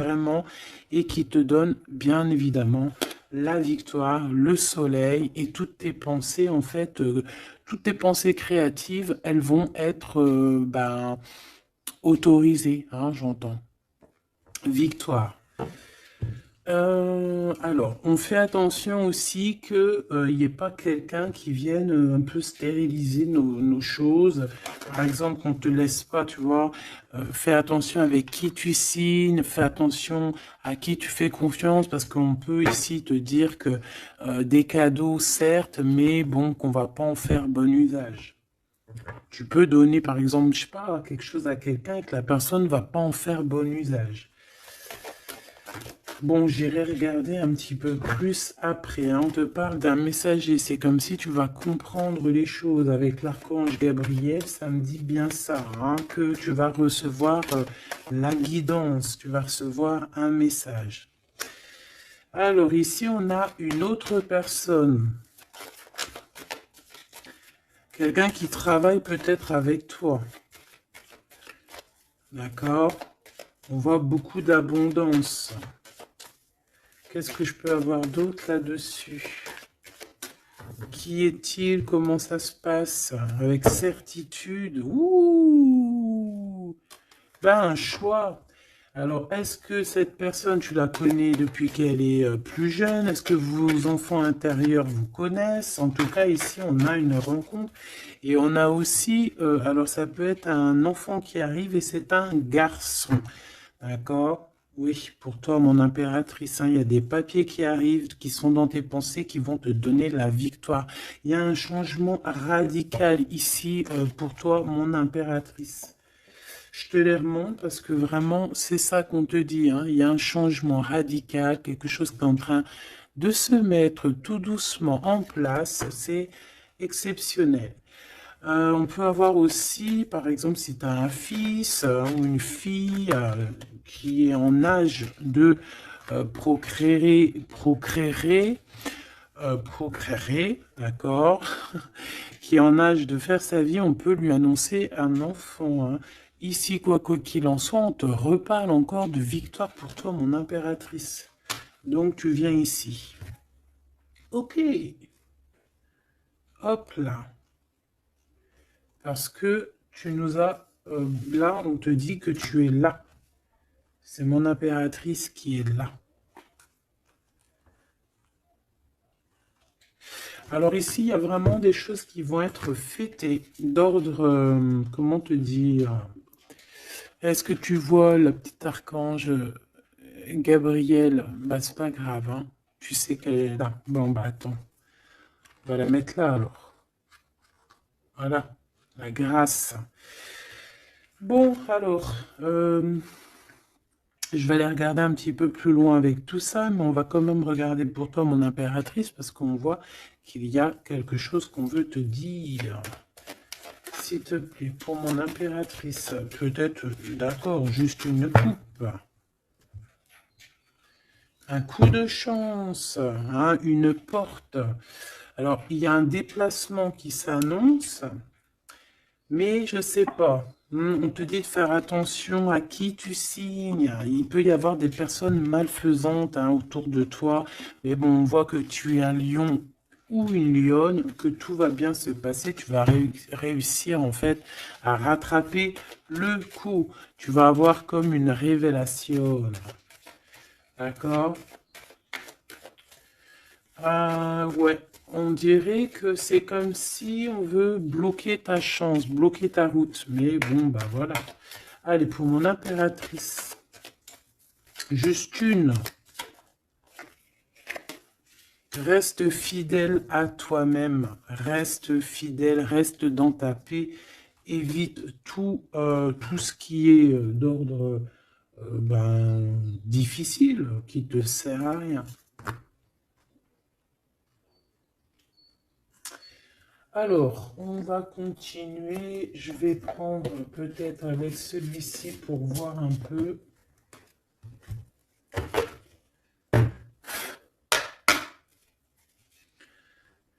vraiment et qui te donne bien évidemment la victoire, le soleil et toutes tes pensées, en fait, toutes tes pensées créatives, elles vont être autorisées, hein, j'entends. Victoire. Alors, on fait attention aussi que il n'y ait pas quelqu'un qui vienne un peu stériliser nos choses. Par exemple, qu'on te laisse pas, tu vois. Fais attention avec qui tu signes, fais attention à qui tu fais confiance, parce qu'on peut ici te dire que des cadeaux, certes, mais bon, qu'on va pas en faire bon usage. Tu peux donner, par exemple, je sais pas, quelque chose à quelqu'un et que la personne va pas en faire bon usage. Bon, j'irai regarder un petit peu plus après, hein. On te parle d'un messager. C'est comme si tu vas comprendre les choses avec l'archange Gabriel. Ça me dit bien ça, hein, que tu vas recevoir la guidance. Tu vas recevoir un message. Alors ici, on a une autre personne. Quelqu'un qui travaille peut-être avec toi. D'accord? On voit beaucoup d'abondance. Qu'est-ce que je peux avoir d'autre là-dessus? Qui est-il? Comment ça se passe? Avec certitude. Ouh! Ben, un choix. Alors, est-ce que cette personne, tu la connais depuis qu'elle est plus jeune? Est-ce que vos enfants intérieurs vous connaissent? En tout cas, ici, on a une rencontre. Et on a aussi, alors ça peut être un enfant qui arrive et c'est un garçon. D'accord? Oui, pour toi, mon impératrice, hein, il y a des papiers qui arrivent, qui sont dans tes pensées, qui vont te donner la victoire. Il y a un changement radical ici pour toi, mon impératrice. Je te les remonte parce que vraiment, c'est ça qu'on te dit, hein. Il y a un changement radical, quelque chose qui est en train de se mettre tout doucement en place. C'est exceptionnel. On peut avoir aussi, par exemple, si tu as un fils ou une fille qui est en âge de procréer, d'accord, qui est en âge de faire sa vie, on peut lui annoncer un enfant, hein. Ici, quoi qu'il en soit, on te reparle encore de victoire pour toi, mon impératrice. Donc, tu viens ici. Ok. Hop là. Parce que tu nous as... là, on te dit que tu es là. C'est mon impératrice qui est là. Alors ici, il y a vraiment des choses qui vont être fêtées d'ordre, comment te dire? Est-ce que tu vois le petit archange Gabriel? Bah, c'est pas grave, hein. Tu sais qu'elle est là. Bon, bah attends. On va la mettre là alors. Voilà. La grâce. Bon, alors, je vais aller regarder un petit peu plus loin avec tout ça, mais on va quand même regarder pour toi, mon impératrice, parce qu'on voit qu'il y a quelque chose qu'on veut te dire. S'il te plaît, pour mon impératrice, peut-être, d'accord, juste une coupe. Un coup de chance, hein, une porte. Alors, il y a un déplacement qui s'annonce, mais je sais pas. On te dit de faire attention à qui tu signes. Il peut y avoir des personnes malfaisantes, hein, autour de toi. Mais bon, on voit que tu es un lion ou une lionne, que tout va bien se passer. Tu vas réussir en fait à rattraper le coup. Tu vas avoir comme une révélation. D'accord? Ah ouais. On dirait que c'est comme si on veut bloquer ta chance, bloquer ta route. Mais bon, bah voilà. Allez, pour mon impératrice. Juste une. Reste fidèle à toi-même. Reste fidèle, reste dans ta paix. Évite tout ce qui est d'ordre difficile, qui te sert à rien. Alors, on va continuer. Je vais prendre peut-être avec celui-ci pour voir un peu.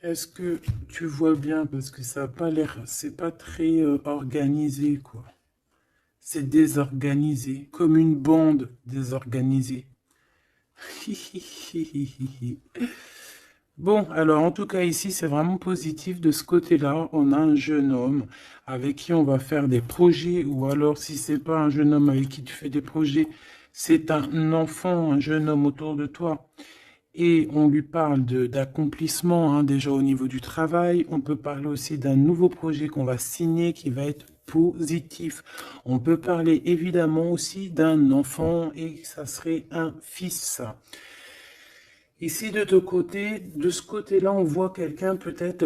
Est-ce que tu vois bien? Parce que ça n'a pas l'air, c'est pas très organisé, quoi. C'est désorganisé, comme une bande désorganisée. Bon, alors en tout cas ici, c'est vraiment positif. De ce côté-là, on a un jeune homme avec qui on va faire des projets, ou alors si c'est pas un jeune homme avec qui tu fais des projets, c'est un enfant, un jeune homme autour de toi. Et on lui parle d'accomplissement, hein, déjà au niveau du travail. On peut parler aussi d'un nouveau projet qu'on va signer qui va être positif. On peut parler évidemment aussi d'un enfant et ça serait un fils. Ici de ce côté-là, on voit quelqu'un peut-être,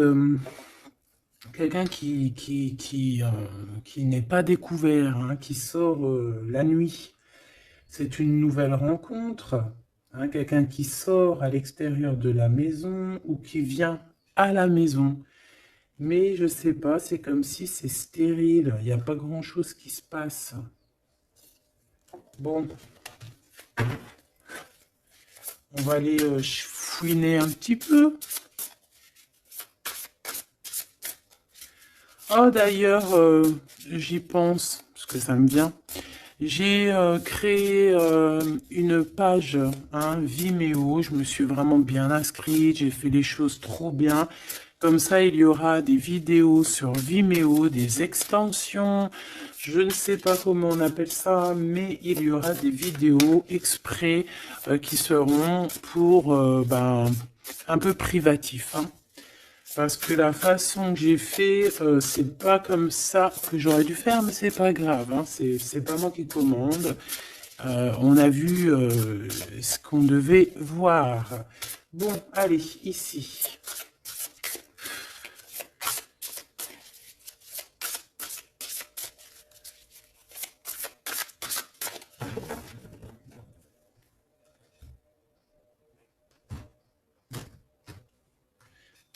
quelqu'un qui n'est pas découvert, hein, qui sort la nuit. C'est une nouvelle rencontre, hein, quelqu'un qui sort à l'extérieur de la maison ou qui vient à la maison. Mais je sais pas, c'est comme si c'est stérile, il n'y a pas grand-chose qui se passe. Bon, on va aller fouiner un petit peu. Oh, d'ailleurs, j'y pense, parce que ça me vient. J'ai créé une page, hein, Vimeo. Je me suis vraiment bien inscrite. J'ai fait les choses trop bien. Comme ça, il y aura des vidéos sur Vimeo, des extensions. Je ne sais pas comment on appelle ça, mais il y aura des vidéos exprès qui seront pour un peu privatif, hein. Parce que la façon que j'ai fait, c'est pas comme ça que j'aurais dû faire, mais c'est pas grave, hein, c'est pas moi qui commande. On a vu ce qu'on devait voir. Bon, allez, ici.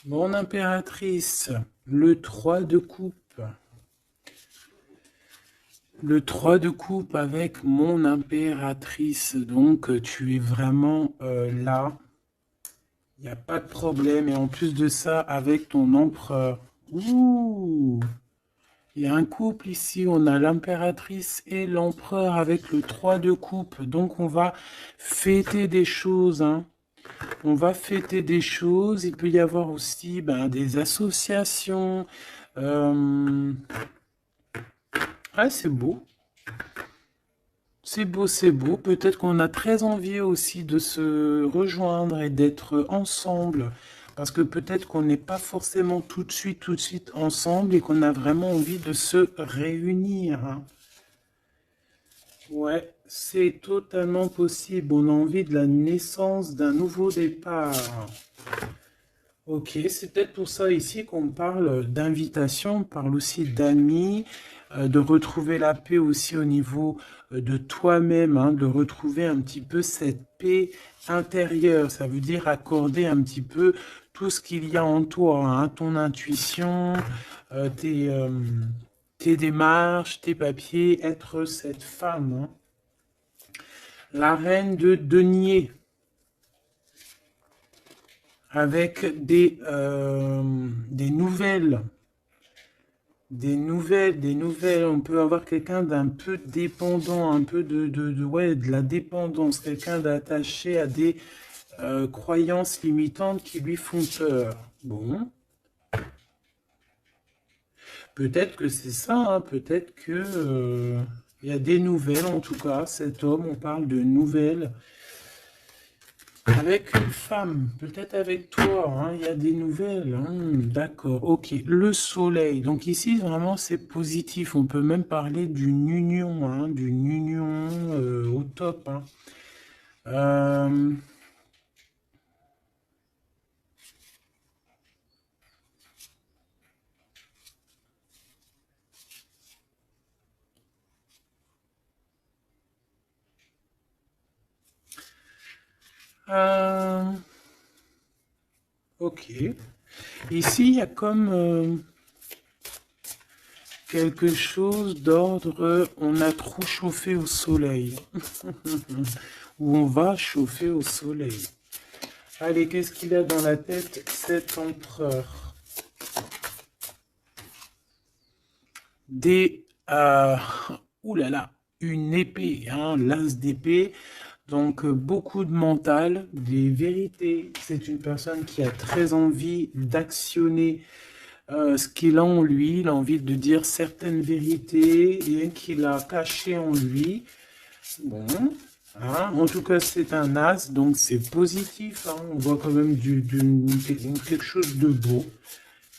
Mon impératrice, le 3 de coupe. Le 3 de coupe avec mon impératrice. Donc, tu es vraiment là. Il n'y a pas de problème. Et en plus de ça, avec ton empereur. Ouh! Il y a un couple ici. On a l'impératrice et l'empereur avec le 3 de coupe. Donc, on va fêter des choses, hein. On va fêter des choses. Il peut y avoir aussi des associations. Ah, c'est beau. C'est beau, c'est beau. Peut-être qu'on a très envie aussi de se rejoindre et d'être ensemble. Parce que peut-être qu'on n'est pas forcément tout de suite ensemble et qu'on a vraiment envie de se réunir, hein. Ouais, c'est totalement possible. On a envie de la naissance d'un nouveau départ. Ok, c'est peut-être pour ça ici qu'on parle d'invitation, on parle aussi d'amis, de retrouver la paix aussi au niveau de toi-même, hein, de retrouver un petit peu cette paix intérieure. Ça veut dire accorder un petit peu tout ce qu'il y a en toi, hein, ton intuition, euh, tes, euh, tes démarches, tes papiers, être cette femme, hein. La reine de denier, avec des nouvelles. Des nouvelles. On peut avoir quelqu'un d'un peu dépendant, un peu ouais, de la dépendance, quelqu'un d'attaché à des croyances limitantes qui lui font peur. Bon, peut-être que c'est ça, hein, peut-être que il y a des nouvelles, en tout cas, cet homme, on parle de nouvelles. Avec une femme, peut-être avec toi, hein, il y a des nouvelles, hein, d'accord, ok. Le soleil, donc ici vraiment c'est positif, on peut même parler d'une union au top, hein. Euh, euh, ok, ici il y a comme quelque chose d'ordre, on a trop chauffé au soleil, ou on va chauffer au soleil. Allez, qu'est-ce qu'il a dans la tête, cet empereur? Des... ouh là là, une épée, hein, l'as d'épée. Donc, beaucoup de mental, des vérités. C'est une personne qui a très envie d'actionner ce qu'il a en lui. Il a envie de dire certaines vérités et qu'il a cachées en lui. Bon, hein, en tout cas, c'est un as, donc c'est positif. Hein. On voit quand même quelque chose de beau.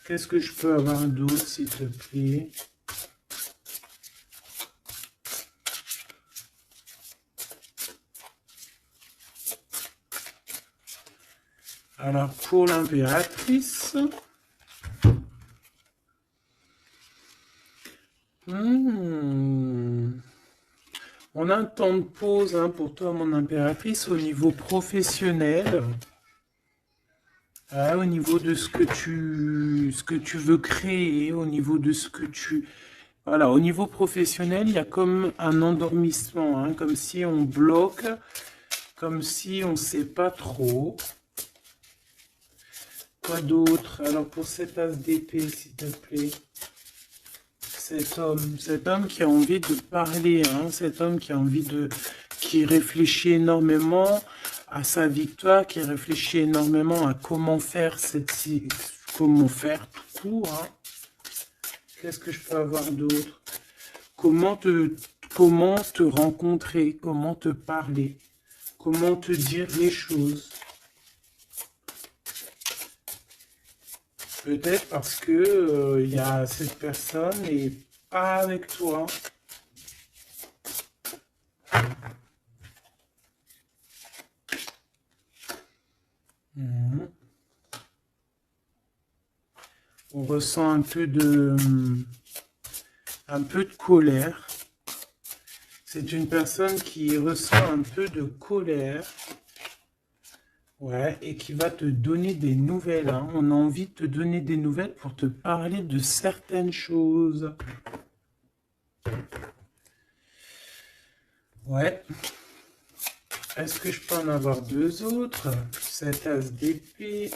Qu'est-ce que je peux avoir d'autre, s'il te plaît? Alors, pour l'impératrice... On a un temps de pause hein, pour toi, mon impératrice, au niveau professionnel. Au niveau de ce que tu veux créer, au niveau de ce que tu... Voilà, au niveau professionnel, il y a comme un endormissement, hein, comme si on bloque, comme si on ne sait pas trop. Quoi d'autre? Alors pour cet as d'épée, s'il te plaît. Cet homme qui a envie de parler, hein, cet homme qui a envie de... qui réfléchit énormément à sa victoire, qui réfléchit énormément à comment faire comment faire tout, hein. Qu'est-ce que je peux avoir d'autre? Comment te rencontrer, comment te parler, comment te dire les choses. Peut-être parce que il y a cette personne et pas avec toi. On ressent un peu de colère. C'est une personne qui ressent un peu de colère. Ouais, et qui va te donner des nouvelles. Hein. On a envie de te donner des nouvelles pour te parler de certaines choses. Ouais. Est-ce que je peux en avoir deux autres? Cet as d'épée.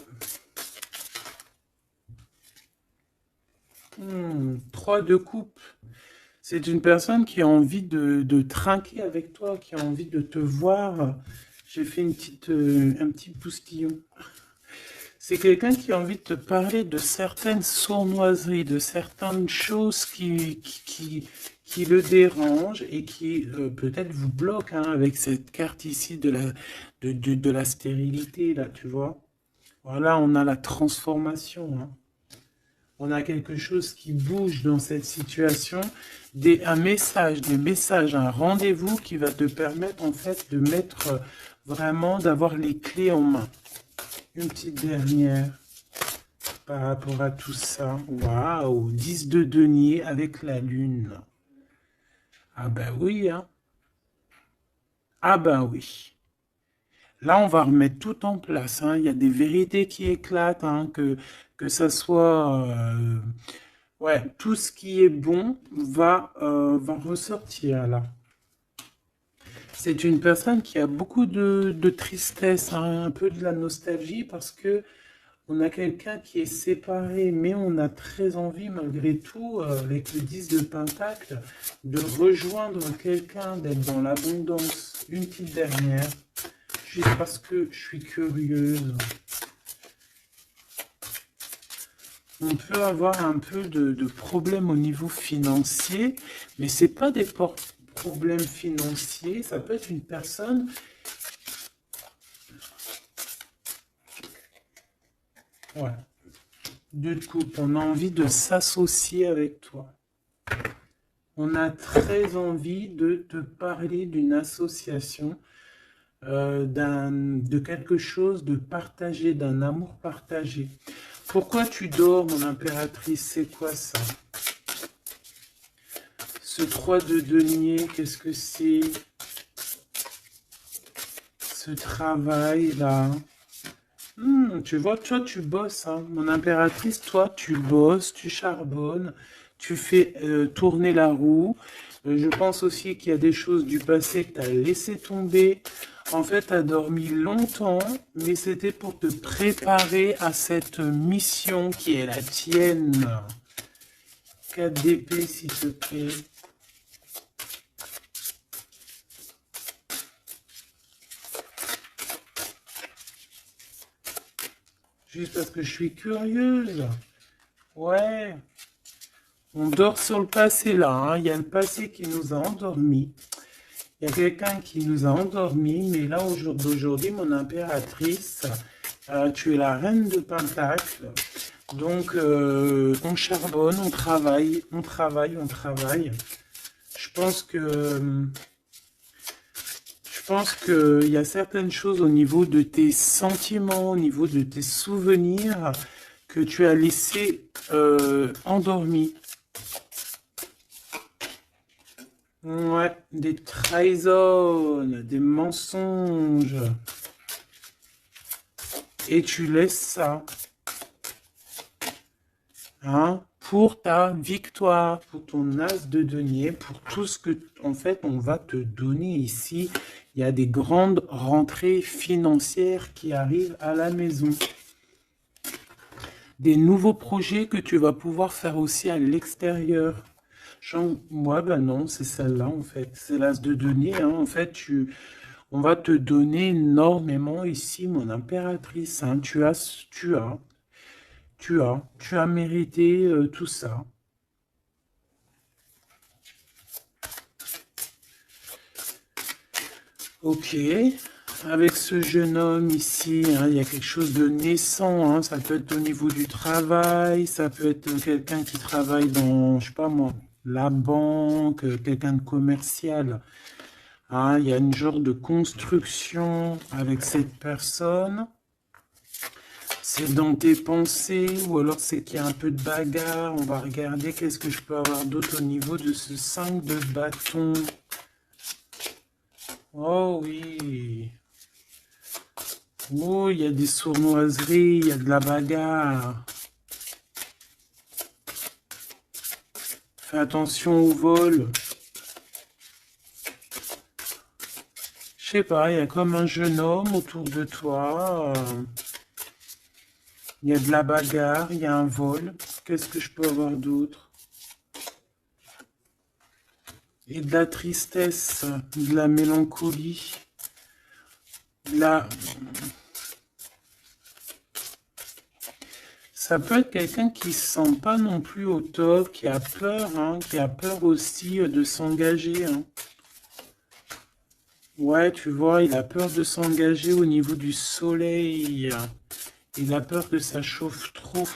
3 de coupe. C'est une personne qui a envie de trinquer avec toi, qui a envie de te voir. J'ai fait un petit postillon. C'est quelqu'un qui a envie de te parler de certaines sournoiseries, de certaines choses qui le dérangent et qui peut-être vous bloquent hein, avec cette carte ici de la stérilité, là, tu vois. Voilà, on a la transformation. Hein. On a quelque chose qui bouge dans cette situation, un message, un rendez-vous qui va te permettre en fait de mettre vraiment, d'avoir les clés en main. Une petite dernière par rapport à tout ça. Waouh, 10 de denier avec la lune. Ah ben oui, hein. Ah ben oui. Là, on va remettre tout en place. Hein. Il y a des vérités qui éclatent, hein, que ça soit... ouais, tout ce qui est bon va ressortir là. C'est une personne qui a beaucoup de tristesse, hein, un peu de la nostalgie, parce que on a quelqu'un qui est séparé, mais on a très envie, malgré tout, avec le 10 de Pentacle, de rejoindre quelqu'un, d'être dans l'abondance. Une petite dernière, juste parce que je suis curieuse. On peut avoir un peu de problèmes au niveau financier, mais c'est pas des problèmes financiers, ça peut être une personne... Ouais. Deux de coupe, on a envie de s'associer avec toi. On a très envie de te parler d'une association, de quelque chose de partagé, d'un amour partagé. Pourquoi tu dors, mon impératrice? C'est quoi ça? Ce 3 de denier, qu'est-ce que c'est? Ce travail-là. Tu vois, toi, tu bosses, hein. Mon impératrice, toi, tu bosses, tu charbonnes, tu fais tourner la roue. Je pense aussi qu'il y a des choses du passé que tu as laissé tomber. En fait, tu as dormi longtemps, mais c'était pour te préparer à cette mission qui est la tienne. 4 d'épée, s'il te plaît. Juste parce que je suis curieuse. Ouais. On dort sur le passé là, hein. Il y a le passé qui nous a endormis. Il y a quelqu'un qui nous a endormis, mais là, d'aujourd'hui, mon impératrice, tu es la reine de Pentacle. Donc, on charbonne, on travaille, on travaille, on travaille. Je pense que... Je pense qu'il y a certaines choses au niveau de tes sentiments, au niveau de tes souvenirs, que tu as laissé endormis. Ouais, des trahisons, des mensonges. Et tu laisses ça, hein, pour ta victoire, pour ton as de denier, pour tout ce que, en fait, on va te donner ici. Il y a des grandes rentrées financières qui arrivent à la maison. Des nouveaux projets que tu vas pouvoir faire aussi à l'extérieur. Moi, ben non, c'est celle-là, en fait. C'est l'as de denier, hein. En fait, on va te donner énormément ici, mon impératrice, hein. Tu as mérité tout ça. Ok, avec ce jeune homme ici, hein, il y a quelque chose de naissant, hein. Ça peut être au niveau du travail, ça peut être quelqu'un qui travaille dans, je sais pas moi, la banque, quelqu'un de commercial. Hein, il y a une genre de construction avec cette personne. C'est dans tes pensées ou alors c'est qu'il y a un peu de bagarre. On va regarder qu'est-ce que je peux avoir d'autre au niveau de ce 5 de bâton. Oh oui. Oh, il y a des sournoiseries, il y a de la bagarre. Fais attention au vol. Je sais pas, il y a comme un jeune homme autour de toi. Il y a de la bagarre, il y a un vol. Qu'est-ce que je peux avoir d'autre? Et de la tristesse, de la mélancolie. La... Ça peut être quelqu'un qui se sent pas non plus au top, qui a peur, hein, qui a peur aussi de s'engager. Hein. Ouais, tu vois, il a peur de s'engager au niveau du soleil. Il a peur que ça chauffe trop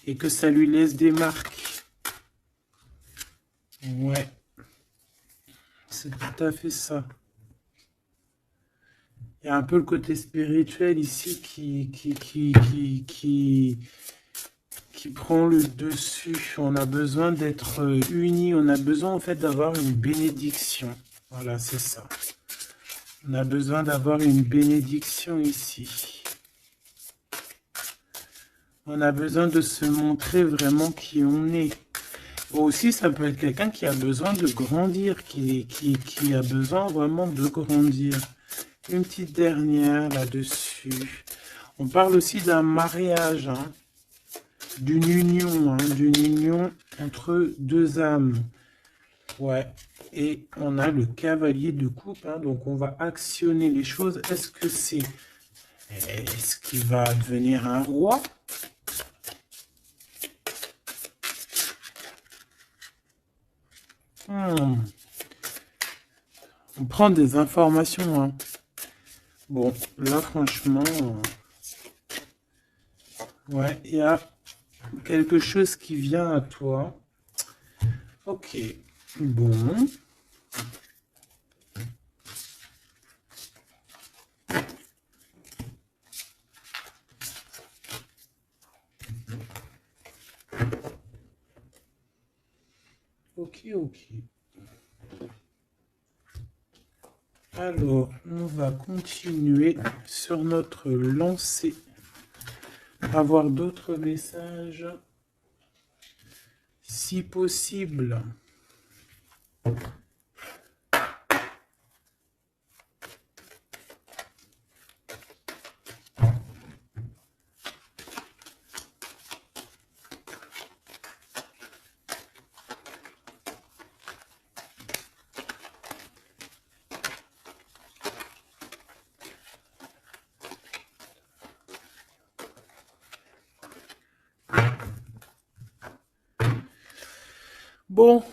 et que ça lui laisse des marques. Ouais, c'est tout à fait ça. Il y a un peu le côté spirituel ici qui prend le dessus. On a besoin d'être unis. On a besoin en fait d'avoir une bénédiction. Voilà, c'est ça. On a besoin d'avoir une bénédiction ici. On a besoin de se montrer vraiment qui on est. Aussi, ça peut être quelqu'un qui a besoin de grandir, qui a besoin vraiment de grandir. Une petite dernière là-dessus. On parle aussi d'un mariage, hein, d'une union entre deux âmes. Ouais. Et on a le cavalier de coupe, hein, donc on va actionner les choses. Est-ce qu'il va devenir un roi? On prend des informations, hein. Bon, là, franchement, ouais, il y a quelque chose qui vient à toi. Ok, bon. Ok. Alors, on va continuer sur notre lancée. Avoir d'autres messages, si possible. Bon,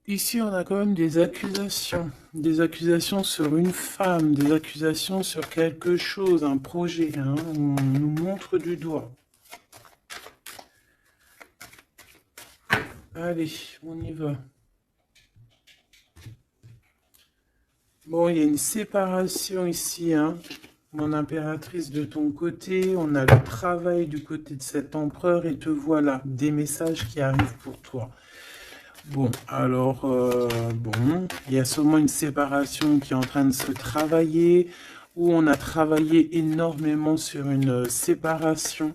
ici on a quand même des accusations. Des accusations sur une femme, des accusations sur quelque chose, un projet, hein. On nous montre du doigt. Allez, on y va. Bon, il y a une séparation ici, hein. Mon impératrice de ton côté, on a le travail du côté de cet empereur et te voilà, des messages qui arrivent pour toi. Bon, alors, bon, il y a sûrement une séparation qui est en train de se travailler, où on a travaillé énormément sur une séparation.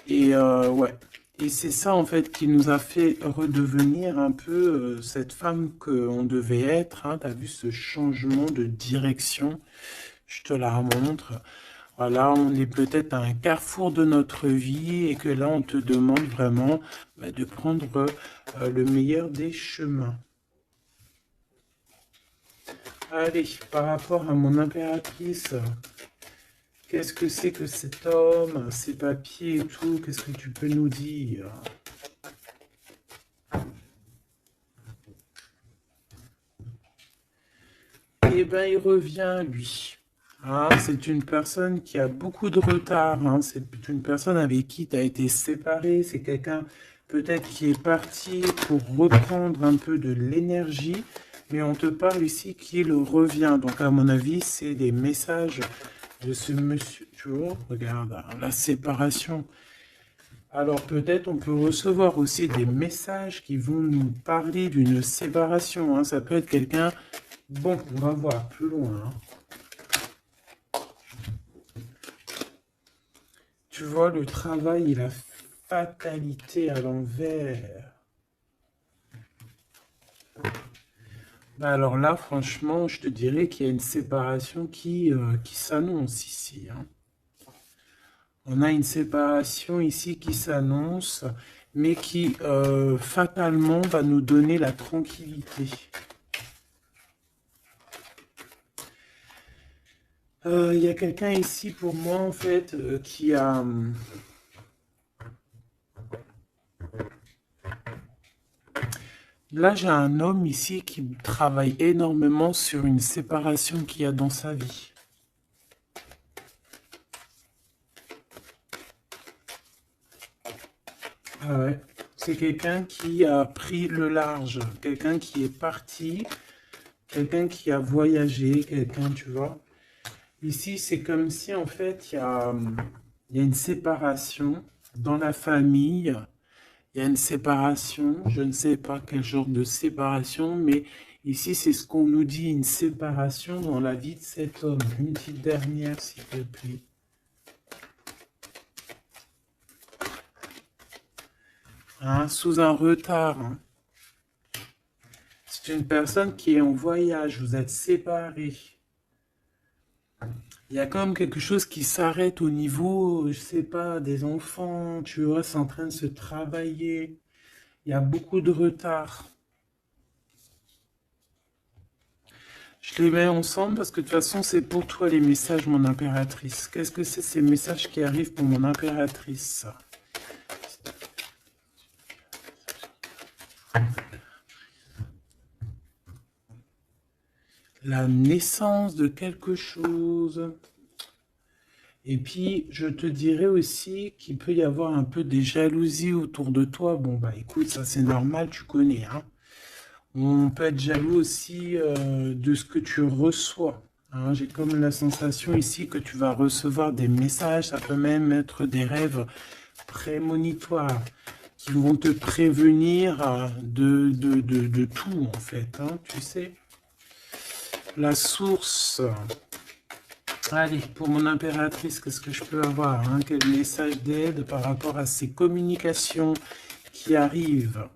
Et ouais, et c'est ça en fait qui nous a fait redevenir un peu cette femme qu'on devait être, hein. Tu as vu ce changement de direction, je te la remontre. Voilà, on est peut-être à un carrefour de notre vie et que là, on te demande vraiment de prendre le meilleur des chemins. Allez, par rapport à mon impératrice, qu'est-ce que c'est que cet homme, ses papiers et tout, qu'est-ce que tu peux nous dire? Eh bien, il revient, lui. Ah, c'est une personne qui a beaucoup de retard, hein. C'est une personne avec qui tu as été séparé. C'est quelqu'un peut-être qui est parti pour reprendre un peu de l'énergie. Mais on te parle ici qu'il revient. Donc, à mon avis, c'est des messages de ce monsieur. Tu vois, regarde, hein, la séparation. Alors, peut-être on peut recevoir aussi des messages qui vont nous parler d'une séparation, hein. Ça peut être quelqu'un... Bon, on va voir plus loin, hein. Tu vois, le travail et la fatalité à l'envers. Alors là, franchement, je te dirais qu'il y a une séparation qui s'annonce ici, hein. On a une séparation ici qui s'annonce, mais qui fatalement va nous donner la tranquillité. Il y a quelqu'un ici pour moi, en fait, qui a... Là, j'ai un homme ici qui travaille énormément sur une séparation qu'il y a dans sa vie. Ah ouais. C'est quelqu'un qui a pris le large, quelqu'un qui est parti, quelqu'un qui a voyagé, quelqu'un, tu vois. Ici, c'est comme si, en fait, il y a une séparation dans la famille. Il y a une séparation, je ne sais pas quel genre de séparation, mais ici, c'est ce qu'on nous dit, une séparation dans la vie de cet homme. Une petite dernière, s'il te plaît. Hein, sous un retard, hein. C'est une personne qui est en voyage, vous êtes séparés. Il y a quand même quelque chose qui s'arrête au niveau, je sais pas, des enfants, tu vois, c'est en train de se travailler. Il y a beaucoup de retard. Je les mets ensemble parce que de toute façon, c'est pour toi les messages, mon impératrice. Qu'est-ce que c'est ces messages qui arrivent pour mon impératrice? La naissance de quelque chose. Et puis, je te dirais aussi qu'il peut y avoir un peu des jalousies autour de toi. Bon, bah écoute, ça c'est normal, tu connais, hein. On peut être jaloux aussi de ce que tu reçois, hein. J'ai comme la sensation ici que tu vas recevoir des messages, ça peut même être des rêves prémonitoires qui vont te prévenir de tout, en fait, hein, tu sais. La source. Allez, pour mon impératrice, qu'est-ce que je peux avoir, hein? Quel message d'aide par rapport à ces communications qui arrivent?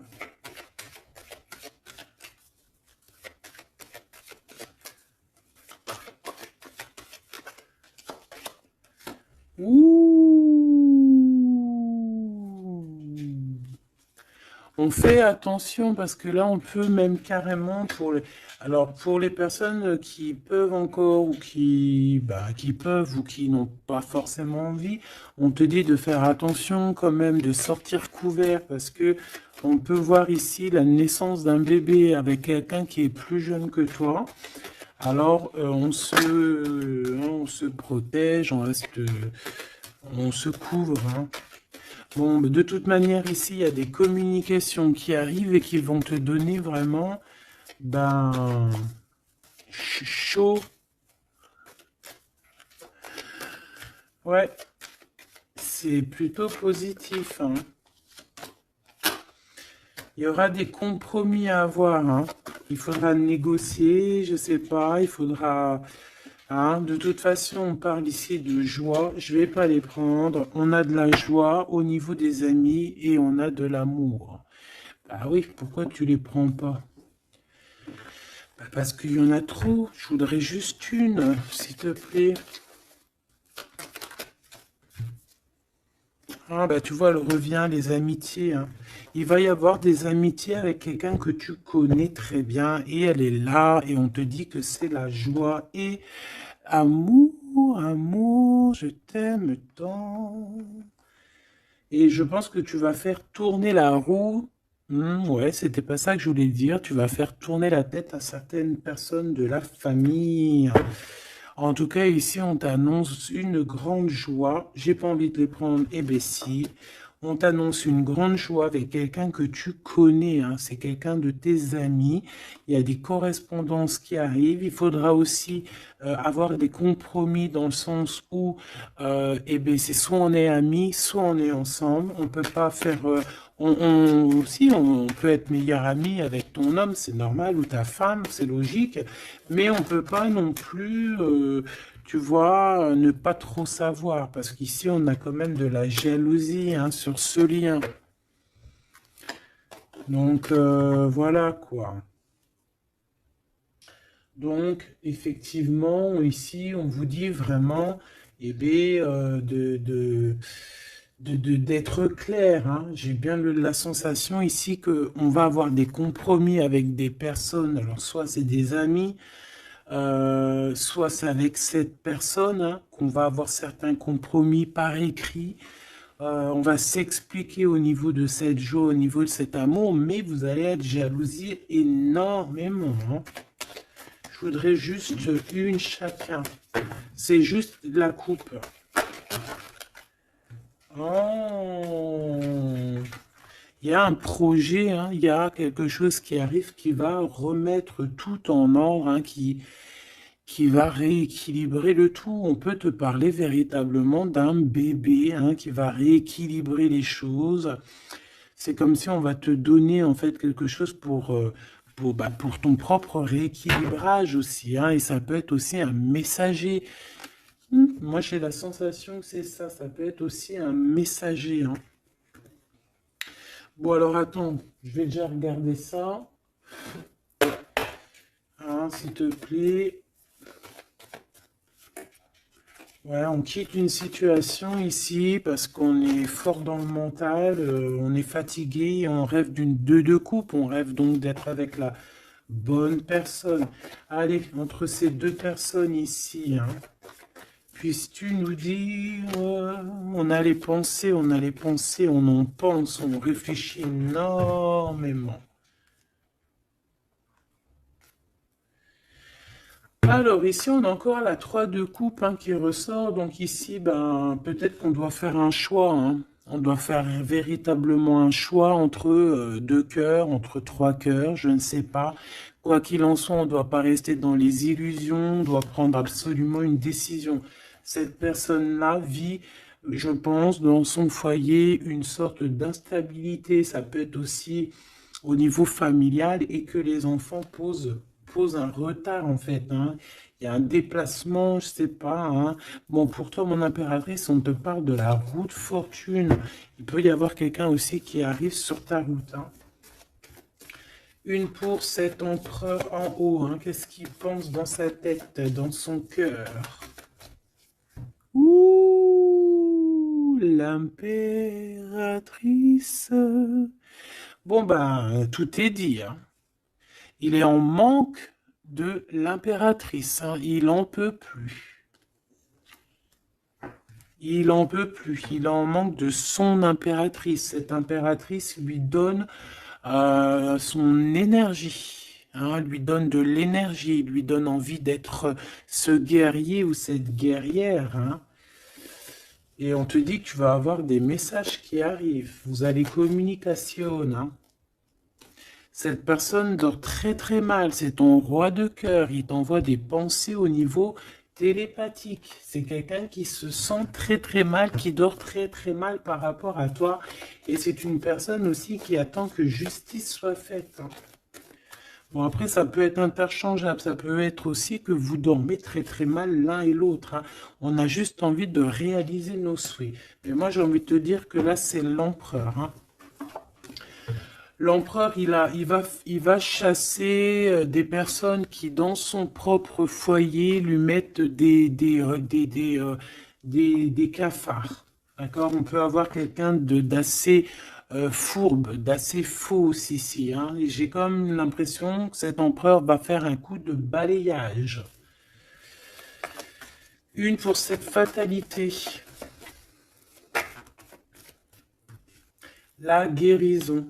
Ouh. On fait attention parce que là, on peut même carrément pour les... Alors, pour les personnes qui peuvent encore ou qui peuvent ou qui n'ont pas forcément envie, on te dit de faire attention quand même, de sortir couvert parce que on peut voir ici la naissance d'un bébé avec quelqu'un qui est plus jeune que toi. Alors, on se protège, on se couvre, hein. Bon, de toute manière, ici, il y a des communications qui arrivent et qui vont te donner vraiment, ben, chaud. Ouais, c'est plutôt positif, hein. Il y aura des compromis à avoir, hein. Il faudra négocier, je sais pas, il faudra... Hein, de toute façon, on parle ici de joie. Je vais pas les prendre. On a de la joie au niveau des amis et on a de l'amour. Ah oui, pourquoi tu les prends pas? Bah, parce qu'il y en a trop. Je voudrais juste une, s'il te plaît. Ah bah tu vois, elle revient, les amitiés, hein. Il va y avoir des amitiés avec quelqu'un que tu connais très bien et elle est là et on te dit que c'est la joie et amour, amour, je t'aime tant. Et je pense que tu vas faire tourner la roue. Ouais, c'était pas ça que je voulais dire. Tu vas faire tourner la tête à certaines personnes de la famille. En tout cas, ici, on t'annonce une grande joie. J'ai pas envie de les prendre, eh ben si. On t'annonce une grande joie avec quelqu'un que tu connais, hein. C'est quelqu'un de tes amis. Il y a des correspondances qui arrivent. Il faudra aussi avoir des compromis dans le sens où, eh ben, c'est soit on est amis, soit on est ensemble. On peut pas faire... si, on peut être meilleur ami avec ton homme, c'est normal, ou ta femme, c'est logique, mais on peut pas non plus, tu vois, ne pas trop savoir, parce qu'ici, on a quand même de la jalousie, hein, sur ce lien. Donc, voilà, quoi. Donc, effectivement, ici, on vous dit vraiment, eh bien, d'être clair, hein. J'ai bien la sensation ici que on va avoir des compromis avec des personnes. Alors, soit c'est des amis, soit c'est avec cette personne, hein, qu'on va avoir certains compromis par écrit. On va s'expliquer au niveau de cette joie, au niveau de cet amour, mais vous allez être jalousie énormément, hein. Je voudrais juste une chacun. C'est juste la coupe. Oh, il y a un projet, hein, il y a quelque chose qui arrive qui va remettre tout en ordre, hein, qui va rééquilibrer le tout. On peut te parler véritablement d'un bébé, hein, qui va rééquilibrer les choses. C'est comme si on va te donner en fait quelque chose pour ton propre rééquilibrage aussi, hein, et ça peut être aussi un messager. Moi, j'ai la sensation que c'est ça. Ça peut être aussi un messager, hein. Bon, alors attends, je vais déjà regarder ça, hein, s'il te plaît. Ouais, on quitte une situation ici parce qu'on est fort dans le mental, on est fatigué, on rêve d'une deux coupe, on rêve donc d'être avec la bonne personne. Allez, entre ces deux personnes ici, hein, puisses-tu nous dire, on a les pensées, on a les pensées, on en pense, on réfléchit énormément. Alors ici, on a encore la 3 de coupe, hein, qui ressort. Donc ici, ben, peut-être qu'on doit faire un choix, hein. On doit faire véritablement un choix entre deux cœurs, entre trois cœurs, je ne sais pas. Quoi qu'il en soit, on ne doit pas rester dans les illusions, on doit prendre absolument une décision. Cette personne-là vit, je pense, dans son foyer une sorte d'instabilité. Ça peut être aussi au niveau familial et que les enfants posent un retard en fait, hein. Il y a un déplacement, je sais pas, hein. Bon, pour toi, mon impératrice, on te parle de la route fortune. Il peut y avoir quelqu'un aussi qui arrive sur ta route, hein. Une pour cet empereur en haut, hein. Qu'est-ce qu'il pense dans sa tête, dans son cœur? Ouh, l'impératrice. Bon, ben, tout est dit, hein. Il est en manque de l'impératrice, hein. Il en peut plus. Il en peut plus. Il en manque de son impératrice. Cette impératrice lui donne son énergie, hein, lui donne de l'énergie, lui donne envie d'être ce guerrier ou cette guerrière, hein. Et on te dit que tu vas avoir des messages qui arrivent. Vous allez communication, hein. Cette personne dort très très mal, c'est ton roi de cœur, il t'envoie des pensées au niveau télépathique. C'est quelqu'un qui se sent très très mal, qui dort très très mal par rapport à toi. Et c'est une personne aussi qui attend que justice soit faite, hein. Bon, après, ça peut être interchangeable, ça peut être aussi que vous dormez très très mal l'un et l'autre, hein. On a juste envie de réaliser nos souhaits. Mais moi, j'ai envie de te dire que là, c'est l'empereur, hein. L'empereur, il va chasser des personnes qui, dans son propre foyer, lui mettent des cafards. D'accord? On peut avoir quelqu'un d'assez fourbe, d'assez faux ici, hein. Et j'ai comme l'impression que cet empereur va faire un coup de balayage. Une pour cette fatalité. La guérison.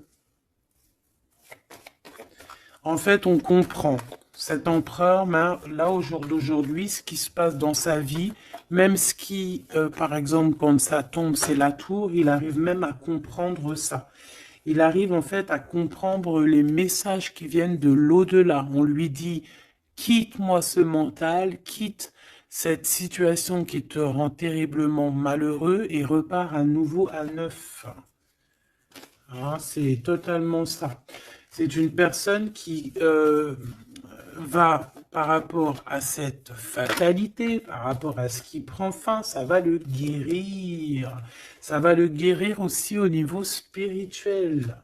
En fait, on comprend cet empereur, là, au jour d'aujourd'hui, ce qui se passe dans sa vie, même ce qui, par exemple, quand ça tombe, c'est la tour, il arrive même à comprendre ça. Il arrive en fait à comprendre les messages qui viennent de l'au-delà. On lui dit, quitte-moi ce mental, quitte cette situation qui te rend terriblement malheureux et repars à nouveau à neuf. Ah, c'est totalement ça. C'est une personne qui va, par rapport à cette fatalité, par rapport à ce qui prend fin, ça va le guérir. Ça va le guérir aussi au niveau spirituel.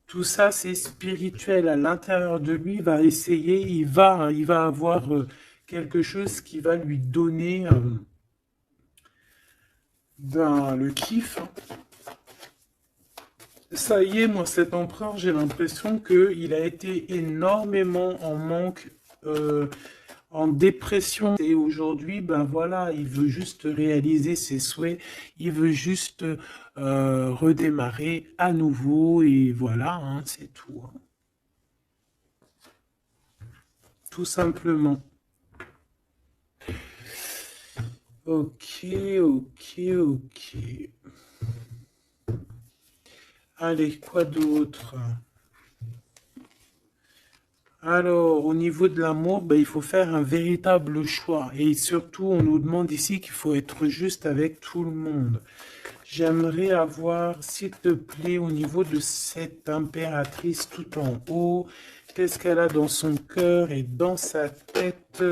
Tout ça, c'est spirituel. À l'intérieur de lui, il va essayer, il va avoir quelque chose qui va lui donner le kiff, hein. Ça y est, moi, cet empereur, j'ai l'impression qu'il a été énormément en manque, en dépression. Et aujourd'hui, ben voilà, il veut juste réaliser ses souhaits, il veut juste redémarrer à nouveau, et voilà, hein, c'est tout, hein. Tout simplement. Ok, ok, ok. Allez, quoi d'autre? Alors, au niveau de l'amour, ben, il faut faire un véritable choix. Et surtout, on nous demande ici qu'il faut être juste avec tout le monde. J'aimerais avoir, s'il te plaît, au niveau de cette impératrice tout en haut, qu'est-ce qu'elle a dans son cœur et dans sa tête?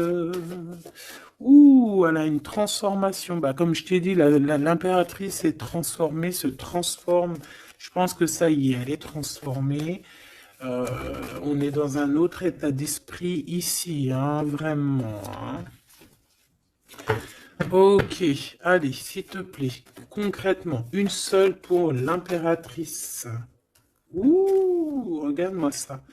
Ouh, elle a une transformation. Bah, comme je t'ai dit, l'impératrice est transformée, se transforme. Je pense que ça y est, elle est transformée. On est dans un autre état d'esprit ici, hein, vraiment, hein. Ok, allez, s'il te plaît, concrètement, une seule pour l'impératrice. Ouh, regarde-moi ça.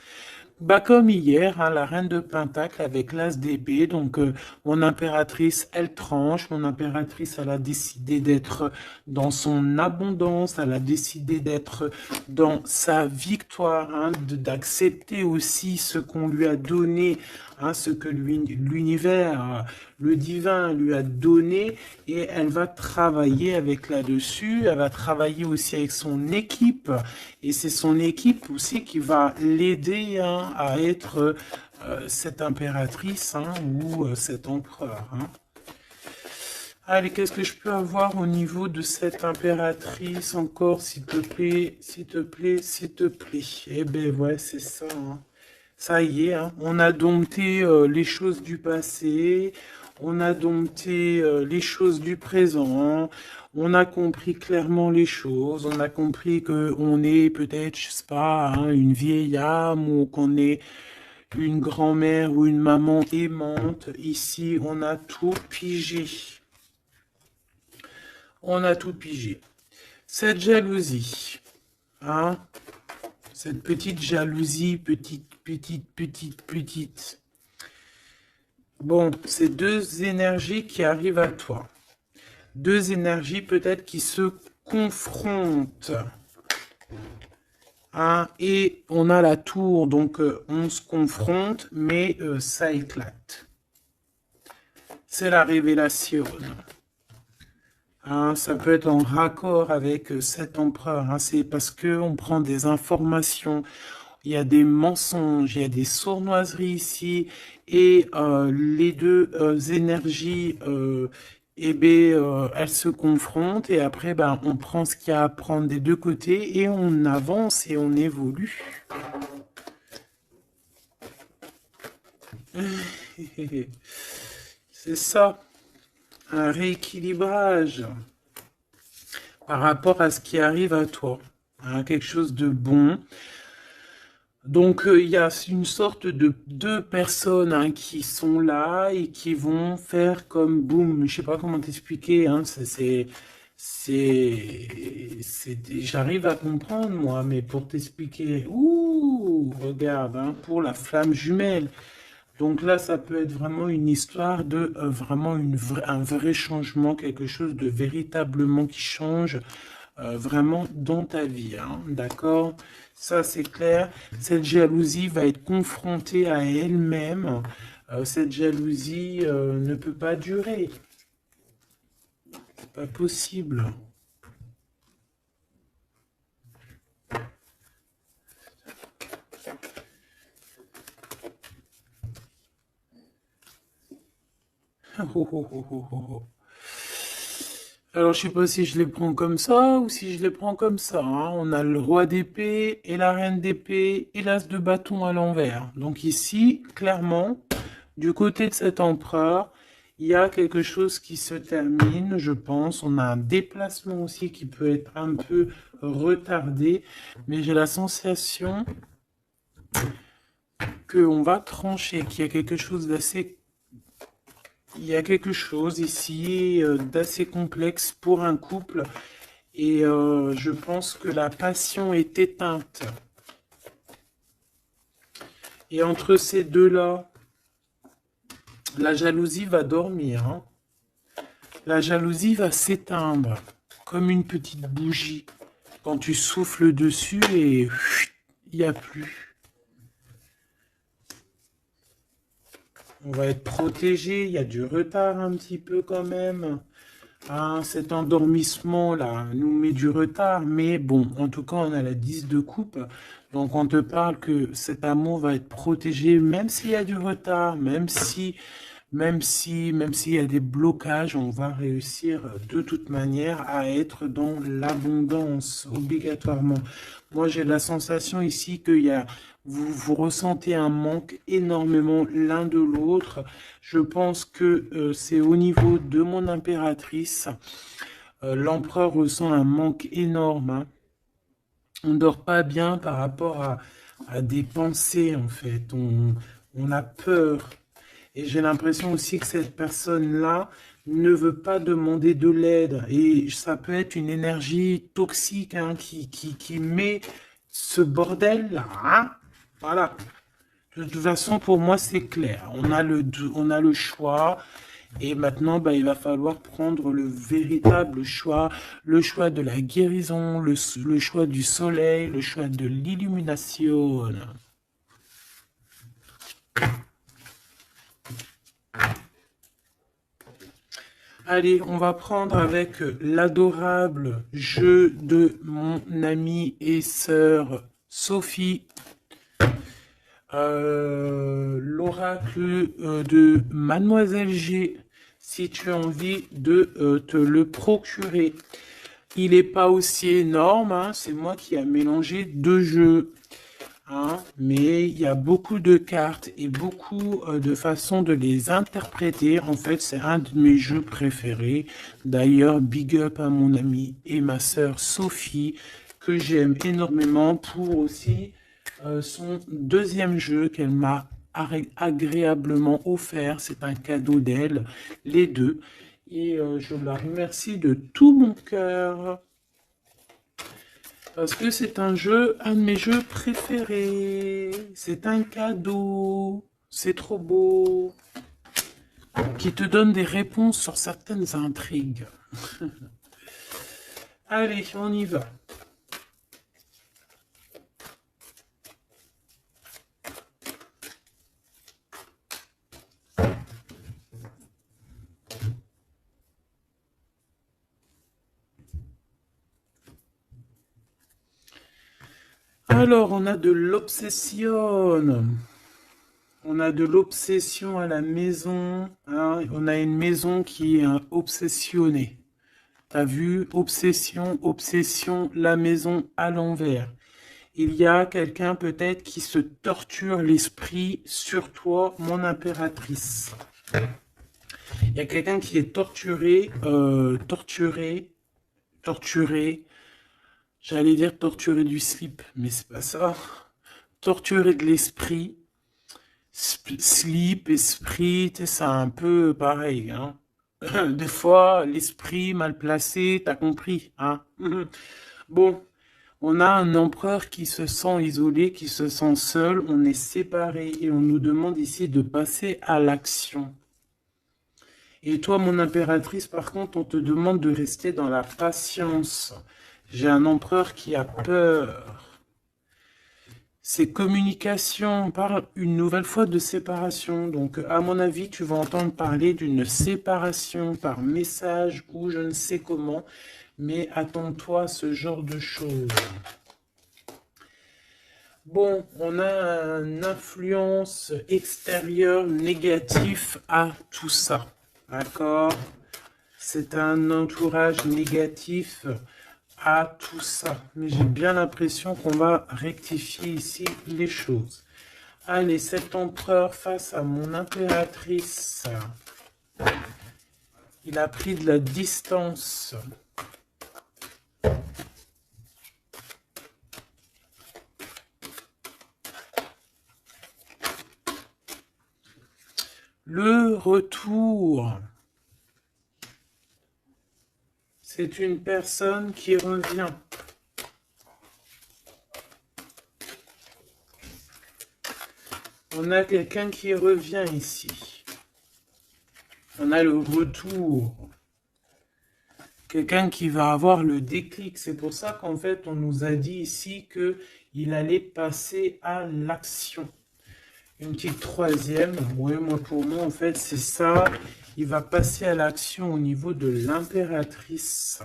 Bah comme hier, hein, la reine de Pentacle avec l'as d'épée, donc mon impératrice, elle tranche, mon impératrice, elle a décidé d'être dans son abondance, elle a décidé d'être dans sa victoire, hein, d'accepter aussi ce qu'on lui a donné, hein, ce que l'univers, le divin lui a donné, et elle va travailler avec là-dessus, elle va travailler aussi avec son équipe, et c'est son équipe aussi qui va l'aider, hein, à être cette impératrice, hein, ou cet empereur, hein. Allez, qu'est-ce que je peux avoir au niveau de cette impératrice encore, s'il te plaît, s'il te plaît, s'il te plaît. Eh ben ouais, c'est ça, hein. Ça y est, hein, on a dompté les choses du passé, on a dompté les choses du présent, on a compris clairement les choses, on a compris que on est peut-être, je sais pas, hein, une vieille âme ou qu'on est une grand-mère ou une maman aimante. Ici, on a tout pigé. On a tout pigé. Cette jalousie, hein, Cette petite jalousie, petite. Bon, c'est deux énergies qui arrivent à toi. Deux énergies peut-être qui se confrontent. Hein, et on a la tour, donc on se confronte, mais ça éclate. C'est la révélation. Hein, ça peut être en raccord avec cet empereur. Hein, c'est parce que on prend des informations. Il y a des mensonges, il y a des sournoiseries ici, et les deux énergies, eh ben, elles se confrontent, et après, ben, on prend ce qu'il y a à prendre des deux côtés, et on avance et on évolue. C'est ça, un rééquilibrage par rapport à ce qui arrive à toi, hein, quelque chose de bon. Donc, il y a une sorte de deux personnes hein, qui sont là et qui vont faire comme boum. Je sais pas comment t'expliquer. Hein, j'arrive à comprendre moi, mais pour t'expliquer, ouh, regarde, hein, pour la flamme jumelle. Donc là, ça peut être vraiment une histoire de vraiment un vrai changement, quelque chose de véritablement qui change vraiment dans ta vie, hein, d'accord? Ça, c'est clair. Cette jalousie va être confrontée à elle-même. Cette jalousie ne peut pas durer. C'est pas possible. Oh, oh, oh, oh, oh, oh. Alors, je sais pas si je les prends comme ça ou si je les prends comme ça. Hein. On a le roi d'épée et la reine d'épée et l'as de bâton à l'envers. Donc ici, clairement, du côté de cet empereur, il y a quelque chose qui se termine, je pense. On a un déplacement aussi qui peut être un peu retardé. Mais j'ai la sensation qu'on va trancher, qu'il y a quelque chose d'assez... Il y a quelque chose ici d'assez complexe pour un couple. Et je pense que la passion est éteinte. Et entre ces deux-là, la jalousie va dormir. Hein. La jalousie va s'éteindre comme une petite bougie. Quand tu souffles dessus et il n'y a plus. On va être protégé, il y a du retard un petit peu quand même. Ah, cet endormissement-là nous met du retard, mais bon, en tout cas, on a la 10 de coupe. Donc, on te parle que cet amour va être protégé, même s'il y a du retard, même s'il y a des blocages, on va réussir de toute manière à être dans l'abondance, obligatoirement. Moi, j'ai la sensation ici qu'il y a, vous ressentez un manque énormément l'un de l'autre. Je pense que c'est au niveau de mon impératrice. L'empereur ressent un manque énorme. Hein. On ne dort pas bien par rapport à des pensées, en fait. On a peur. Et j'ai l'impression aussi que cette personne-là ne veut pas demander de l'aide. Et ça peut être une énergie toxique hein, qui met ce bordel-là. Hein. Voilà. De toute façon, pour moi, c'est clair. On a le choix. Et maintenant, bah, il va falloir prendre le véritable choix. Le choix de la guérison, le choix du soleil, le choix de l'illumination. Allez, on va prendre avec l'adorable jeu de mon amie et sœur Sophie. L'oracle de Mademoiselle G, si tu as envie de te le procurer. Il n'est pas aussi énorme, hein, c'est moi qui ai mélangé deux jeux. Hein, mais il y a beaucoup de cartes et beaucoup de façons de les interpréter. En fait, c'est un de mes jeux préférés. D'ailleurs, big up à mon amie et ma sœur Sophie, que j'aime énormément pour aussi son deuxième jeu qu'elle m'a agréablement offert. C'est un cadeau d'elle, les deux. Et je la remercie de tout mon cœur. Parce que c'est un jeu, un de mes jeux préférés. C'est un cadeau. C'est trop beau. Qui te donne des réponses sur certaines intrigues. Allez, on y va. Alors, on a de l'obsession. On a de l'obsession à la maison. Hein. On a une maison qui est obsessionnée. T'as vu? Obsession, obsession, la maison à l'envers. Il y a quelqu'un peut-être qui se torture l'esprit sur toi, mon impératrice. Il y a quelqu'un qui est torturé, torturé. J'allais dire torturé du slip, mais c'est pas ça. Torturé de l'esprit. Slip, esprit, c'est un peu pareil. Hein. Des fois, l'esprit mal placé, t'as compris. Hein. Bon, on a un empereur qui se sent isolé, qui se sent seul, on est séparés et on nous demande ici de passer à l'action. Et toi, mon impératrice, par contre, on te demande de rester dans la patience. J'ai un empereur qui a peur. C'est communication, on parle une nouvelle fois de séparation. Donc, à mon avis, tu vas entendre parler d'une séparation par message ou je ne sais comment. Mais attends-toi à ce genre de choses. Bon, on a une influence extérieure négative à tout ça. D'accord? C'est un entourage négatif à tout ça. Mais j'ai bien l'impression qu'on va rectifier ici les choses. Allez, cet empereur face à mon impératrice. Il a pris de la distance. Le retour. C'est une personne qui revient. On a quelqu'un qui revient ici. On a le retour. Quelqu'un qui va avoir le déclic. C'est pour ça qu'en fait, on nous a dit ici qu'il allait passer à l'action. Une petite troisième. Oui, moi, pour moi, en fait, c'est ça. Il va passer à l'action au niveau de l'impératrice.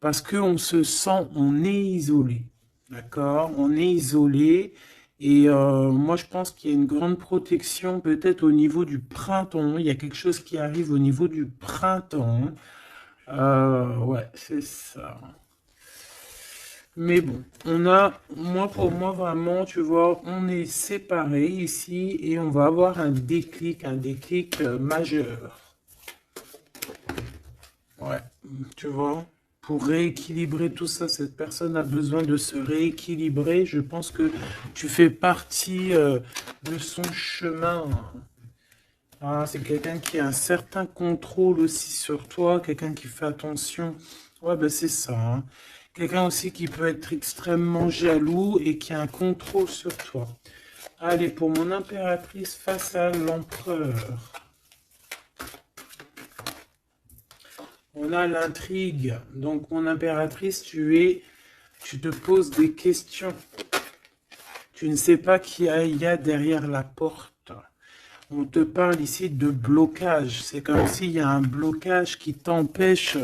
Parce qu'on se sent, on est isolé. D'accord? On est isolé. Et moi, je pense qu'il y a une grande protection peut-être au niveau du printemps. Il y a quelque chose qui arrive au niveau du printemps. Ouais, c'est ça. Mais bon, on a, pour moi, vraiment, tu vois, on est séparés ici et on va avoir un déclic majeur. Ouais, tu vois, pour rééquilibrer tout ça, cette personne a besoin de se rééquilibrer. Je pense que tu fais partie de son chemin. Ah, c'est quelqu'un qui a un certain contrôle aussi sur toi, quelqu'un qui fait attention. Ouais, ben c'est ça. Hein. Quelqu'un aussi qui peut être extrêmement jaloux et qui a un contrôle sur toi. Allez, pour mon impératrice face à l'empereur. On a l'intrigue. Donc, mon impératrice, tu te poses des questions. Tu ne sais pas qui il y a derrière la porte. On te parle ici de blocage. C'est comme s'il y a un blocage qui t'empêche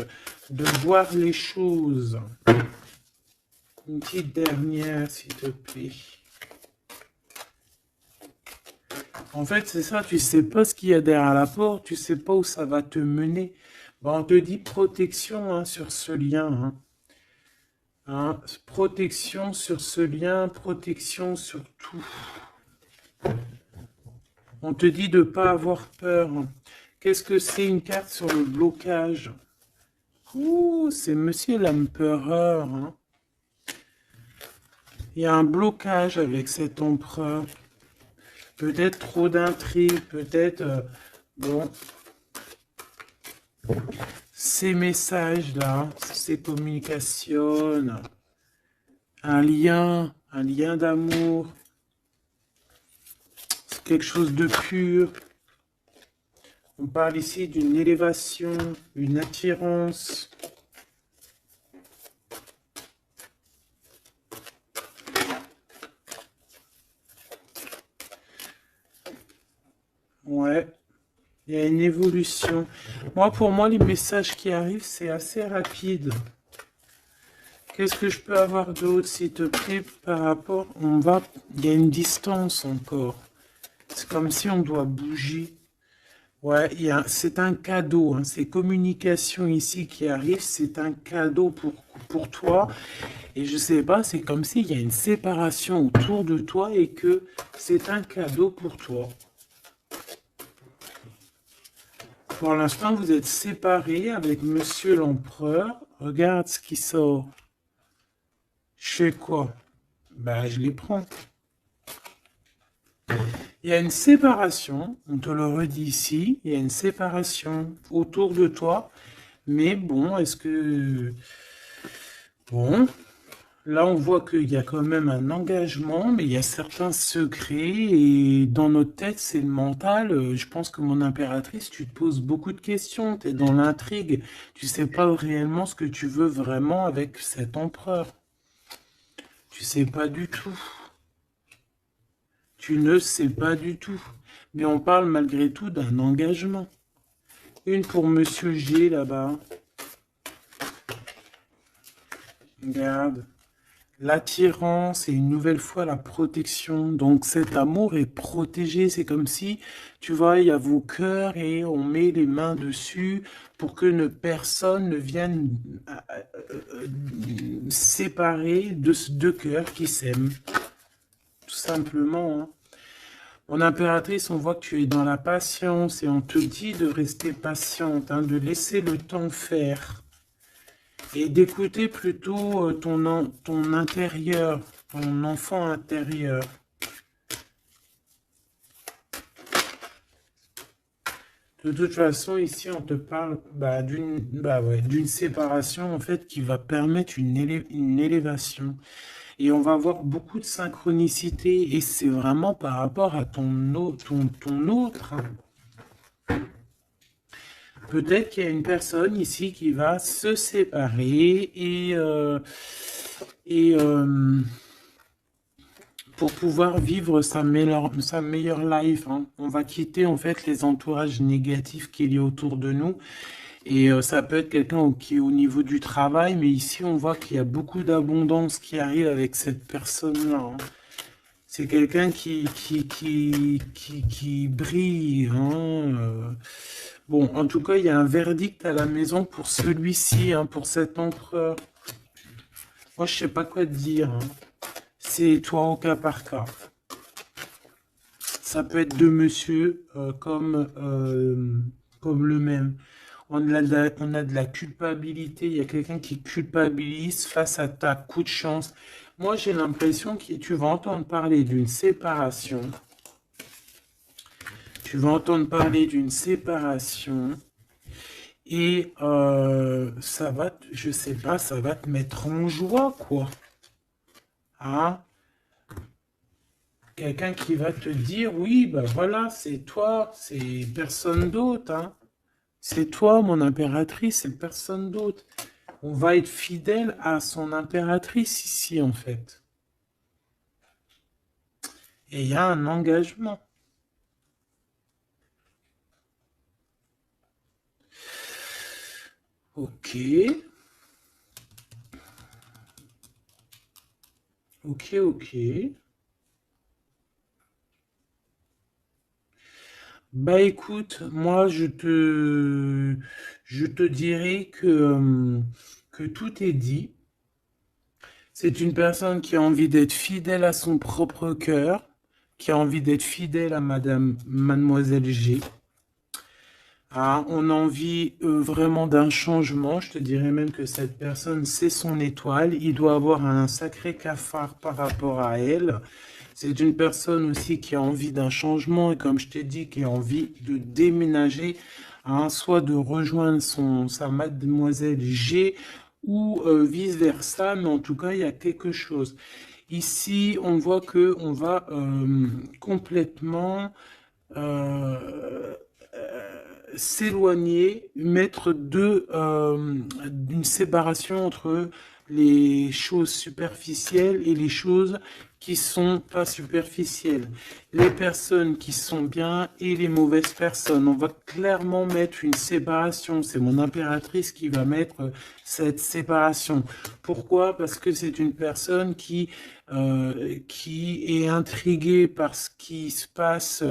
de voir les choses. Une petite dernière, s'il te plaît. En fait, c'est ça, tu sais pas ce qu'il y a derrière la porte, tu sais pas où ça va te mener. Bon, on te dit protection hein, sur ce lien. Hein. Hein, protection sur ce lien, protection sur tout. On te dit de ne pas avoir peur. Qu'est-ce que c'est une carte sur le blocage? Ouh, c'est Monsieur l'Empereur. Hein. Il y a un blocage avec cet empereur. Peut-être trop d'intrigues, peut-être... bon. Ces messages-là, ces communications... un lien d'amour, c'est quelque chose de pur. On parle ici d'une élévation, une attirance. Ouais, il y a une évolution. Pour moi, les messages qui arrivent, c'est assez rapide. Qu'est-ce que je peux avoir d'autre, s'il te plaît, par rapport... Il y a une distance encore. C'est comme si on doit bouger. Ouais, c'est un cadeau, hein. Ces communications ici qui arrivent, c'est un cadeau pour toi. Et je sais pas, c'est comme s'il y a une séparation autour de toi et que c'est un cadeau pour toi. Pour l'instant, vous êtes séparés avec Monsieur l'Empereur. Regarde ce qui sort. Je fais quoi? Ben, je les prends. Il y a une séparation, on te le redit ici, il y a une séparation autour de toi, mais bon, est-ce que... Bon, là on voit qu'il y a quand même un engagement, mais il y a certains secrets, et dans notre tête, c'est le mental. Je pense que mon impératrice, tu te poses beaucoup de questions, tu es dans l'intrigue, tu sais pas réellement ce que tu veux vraiment avec cet empereur. Tu sais pas du tout. Tu ne sais pas du tout. Mais on parle malgré tout d'un engagement. Une pour Monsieur G là-bas. Regarde. L'attirance et une nouvelle fois la protection. Donc cet amour est protégé. C'est comme si, tu vois, il y a vos cœurs et on met les mains dessus pour que personne ne vienne séparer de deux cœurs qui s'aiment. Tout simplement, hein. Mon impératrice, on voit que tu es dans la patience et on te dit de rester patiente, hein, de laisser le temps faire et d'écouter plutôt ton intérieur, ton enfant intérieur. De toute façon, ici, on te parle d'une séparation en fait qui va permettre une élévation. Et on va avoir beaucoup de synchronicité. Et c'est vraiment par rapport à ton autre. Hein. Peut-être qu'il y a une personne ici qui va se séparer pour pouvoir vivre sa meilleure life. Hein. On va quitter en fait les entourages négatifs qu'il y a autour de nous. Et ça peut être quelqu'un qui est au niveau du travail, mais ici on voit qu'il y a beaucoup d'abondance qui arrive avec cette personne-là. Hein. C'est quelqu'un qui brille. Hein. Bon, en tout cas, il y a un verdict à la maison pour celui-ci, hein, pour cet empereur. Moi, je sais pas quoi te dire. Hein. C'est toi au cas par cas. Ça peut être deux monsieur comme le même. On a de la culpabilité. Il y a quelqu'un qui culpabilise face à ta coup de chance. Moi, j'ai l'impression que tu vas entendre parler d'une séparation. Tu vas entendre parler d'une séparation. Et ça va, je sais pas, ça va te mettre en joie, quoi. Hein? Quelqu'un qui va te dire, oui, ben voilà, c'est toi, c'est personne d'autre, hein. C'est toi, mon impératrice, c'est personne d'autre. On va être fidèle à son impératrice ici, en fait. Et il y a un engagement. Ok. Ok. Bah écoute, moi je te dirais que tout est dit. C'est une personne qui a envie d'être fidèle à son propre cœur, qui a envie d'être fidèle à Mademoiselle G. Ah, on a envie vraiment d'un changement. Je te dirais même que cette personne, c'est son étoile. Il doit avoir un sacré cafard par rapport à elle. C'est une personne aussi qui a envie d'un changement et comme je t'ai dit, qui a envie de déménager, hein, soit de rejoindre sa mademoiselle G ou vice-versa, mais en tout cas, il y a quelque chose. Ici, on voit que on va complètement s'éloigner, mettre une séparation entre les choses superficielles et les choses qui sont pas superficielles. Les personnes qui sont bien et les mauvaises personnes. On va clairement mettre une séparation. C'est mon impératrice qui va mettre cette séparation. Pourquoi? Parce que c'est une personne qui est intriguée par ce qui se passe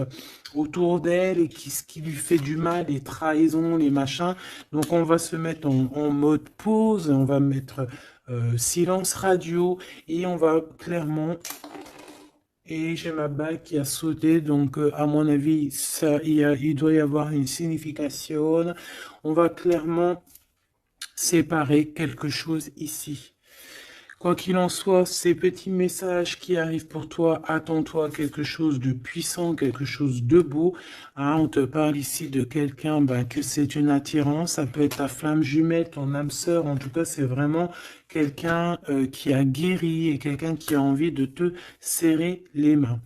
autour d'elle et ce qui lui fait du mal, les trahisons, les machins. Donc on va se mettre en mode pause, on va mettre silence radio et on va clairement... Et j'ai ma bague qui a sauté, donc à mon avis, il doit y avoir une signification. On va clairement séparer quelque chose ici. Quoi qu'il en soit, ces petits messages qui arrivent pour toi, attends-toi quelque chose de puissant, quelque chose de beau. Hein, on te parle ici de quelqu'un que c'est une attirance, ça peut être ta flamme jumelle, ton âme sœur, en tout cas c'est vraiment quelqu'un qui a guéri et quelqu'un qui a envie de te serrer les mains.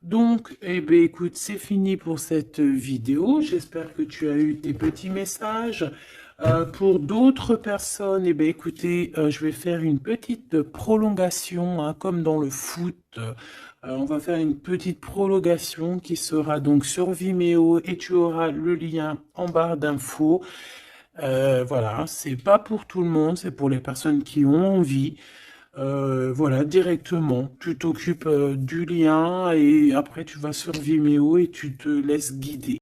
Donc, eh bien, écoute, c'est fini pour cette vidéo. J'espère que tu as eu tes petits messages. Pour d'autres personnes, eh bien, écoutez, je vais faire une petite prolongation, hein, comme dans le foot. On va faire une petite prolongation qui sera donc sur Vimeo et tu auras le lien en barre d'infos. Voilà, c'est pas pour tout le monde, c'est pour les personnes qui ont envie. Voilà, directement, tu t'occupes du lien et après tu vas sur Vimeo et tu te laisses guider.